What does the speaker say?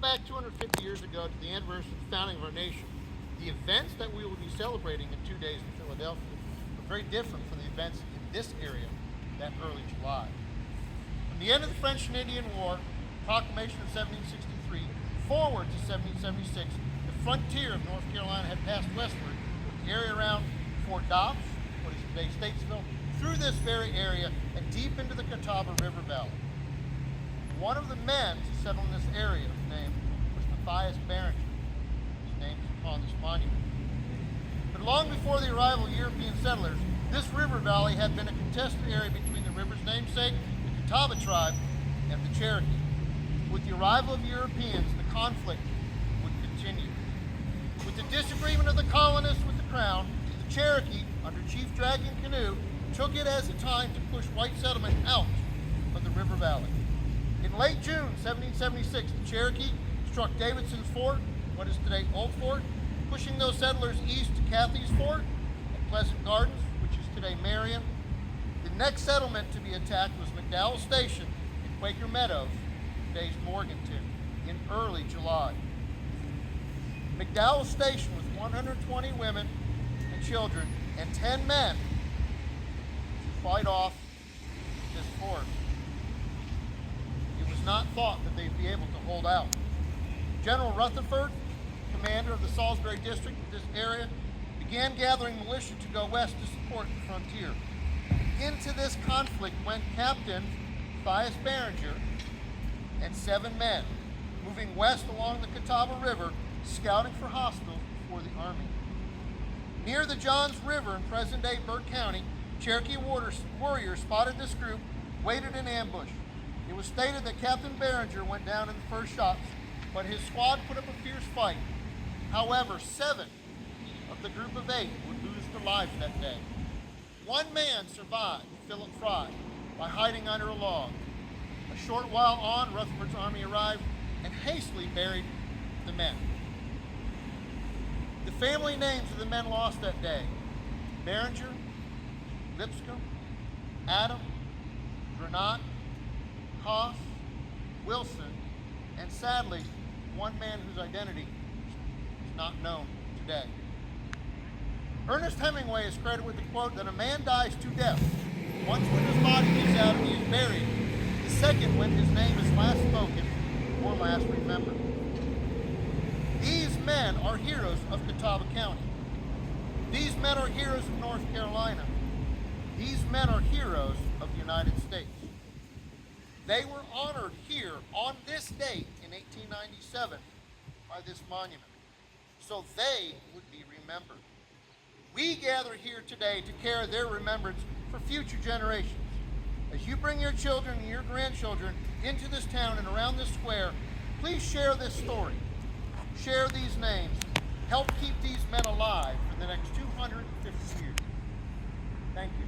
back 250 years ago to the anniversary of the founding of our nation, the events that we will be celebrating in 2 days in Philadelphia are very different from the events in this area that early July. From the end of the French and Indian War, proclamation of 1763, forward to 1776, the frontier of North Carolina had passed westward, with the area around Fort Dobbs, what is today Statesville, through this very area and deep into the Catawba River Valley. One of the men to settle in this area of name was Mathias Barringer. His name is upon this monument. But long before the arrival of European settlers, this river valley had been a contested area between the river's namesake, the Catawba tribe, and the Cherokee. With the arrival of Europeans, the conflict would continue. With the disagreement of the colonists with the crown, the Cherokee, under Chief Dragon Canoe, took it as a time to push white settlement out of the river valley. In late June 1776, the Cherokee struck Davidson's Fort, what is today Old Fort, pushing those settlers east to Cathy's Fort and Pleasant Gardens, which is today Marion. The next settlement to be attacked was McDowell Station in Quaker Meadows, today's Morganton, in early July. McDowell Station with 120 women and children and 10 men to fight off this force. It was not thought that they'd be able to hold out. General Rutherford, commander of the Salisbury district of this area, began gathering militia to go west to support the frontier. Into this conflict went Captain Mathias Barringer and 7 men, moving west along the Catawba River, scouting for hostiles before the army. Near the Johns River in present-day Burke County, Cherokee warriors spotted this group, waited in ambush. It was stated that Captain Barringer went down in the first shots, but his squad put up a fierce fight. However, 7 of the group of 8 would lose their lives that day. 1 man survived, Philip Frye, by hiding under a log. A short while on, Rutherford's army arrived and hastily buried the men. The family names of the men lost that day: Barringer, Lipscomb, Adam, Granat, Haas, Wilson, and sadly, 1 man whose identity is not known today. Ernest Hemingway is credited with the quote that a man dies 2 deaths. Once when his body is out and he is buried, the second when his name is last spoken or last remembered. These men are heroes of Catawba County. These men are heroes of North Carolina. These men are heroes of the United States. They were honored here on this date in 1897 by this monument, so they would be remembered. We gather here today to carry their remembrance for future generations. As you bring your children and your grandchildren into this town and around this square, please share this story. Share these names. Help keep these men alive for the next 250 years. Thank you.